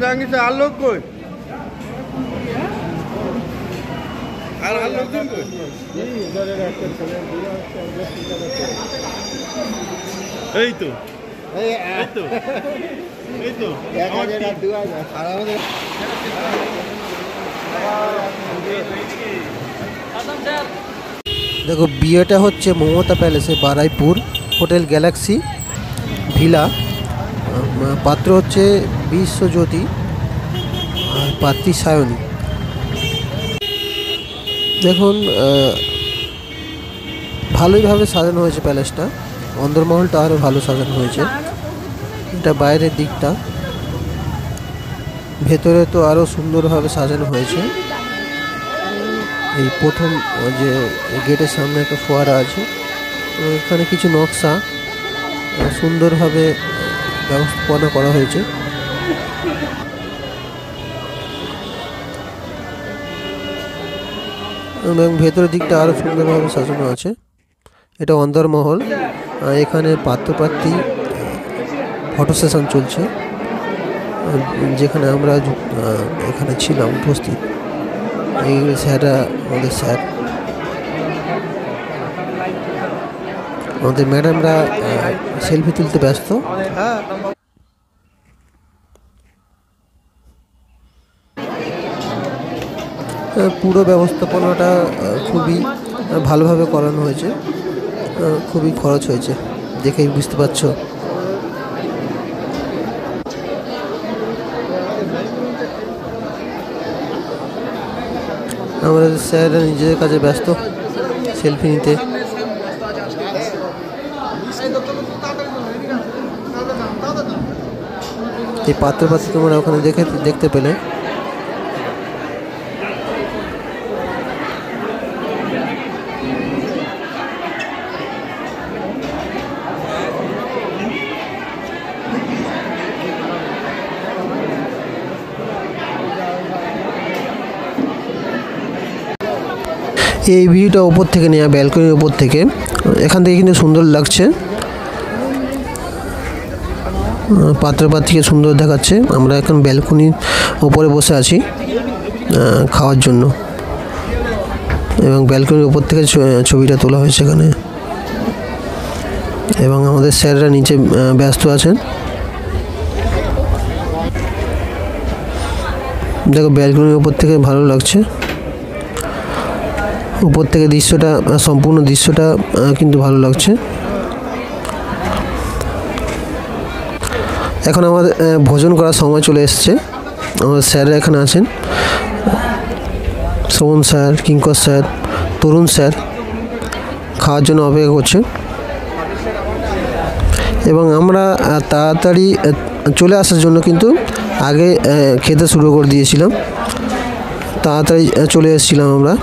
জাহাঙ্গীর আর লোক কই? আর লোকজন কই? এই তো এই তো এই তো আর আমাদের দেখো বিয়েটা হচ্ছে মমতা প্যালেসে বারাইপুর হোটেল গ্যালাক্সি ভিলা। পাত্র হচ্ছে বিশ্বজ্যোতি আর পাত্রী সায়নী। দেখুন ভালোইভাবে সাজানো হয়েছে প্যালেসটা, অন্দরমহলটা আরও ভালো সাজানো হয়েছে। এটা বাইরের দিকটা, ভেতরে তো আরও সুন্দরভাবে সাজানো হয়েছে। এই প্রথম যে গেটের সামনে একটা ফোয়ারা আছে, এখানে কিছু নকশা সুন্দরভাবে ব্যবস্থাপনা করা হয়েছে। এবং ভেতরের দিকটা আরও সুন্দরভাবে সাজানো আছে। এটা অন্দরমহল। এখানে পাত্রপাত্রী ফটো সেশন চলছে, যেখানে আমরা এখানে ছিলাম উপস্থিত। এই স্যাররা আমাদের স্যার, আমাদের ম্যাডামরা সেলফি তুলতে ব্যস্ত। পুরো ব্যবস্থাপনাটা খুবই ভালোভাবে করানো হয়েছে, খুবই খরচ হয়েছে, দেখেই বুঝতে পারছো। আমাদের স্যাররা নিজেদের কাজে ব্যস্ত, সেলফি নিতে। এই পাত্রপাত্রী তোমরা ওখানে দেখতে পেলে। এই ভিউটা উপর থেকে নেওয়া, ব্যালকনির উপর থেকে। এখান থেকে কিন্তু সুন্দর লাগছে, পাত্রপাত্রীকে সুন্দর দেখাচ্ছে। আমরা এখন ব্যালকনির উপরে বসে আছি খাওয়ার জন্য, এবং ব্যালকনির উপর থেকে ছবিটা তোলা হয়েছে এখানে। এবং আমাদের স্যাররা নিচে ব্যস্ত আছেন। দেখো ব্যালকনির উপর থেকে ভালো লাগছে, উপর থেকে দৃশ্যটা, সম্পূর্ণ দৃশ্যটা কিন্তু ভালো লাগছে। এখন আমাদের ভোজন করার সময় চলে এসছে। আমাদের স্যাররা এখানে আছেন, সোমন স্যার, কিঙ্কর স্যার, তরুণ স্যার খাওয়ার জন্য অপেক্ষা করছে। এবং আমরা তাড়াতাড়ি চলে আসার জন্য কিন্তু আগে খেতে শুরু করে দিয়েছিলাম, তাড়াতাড়ি চলে এসেছিলাম আমরা।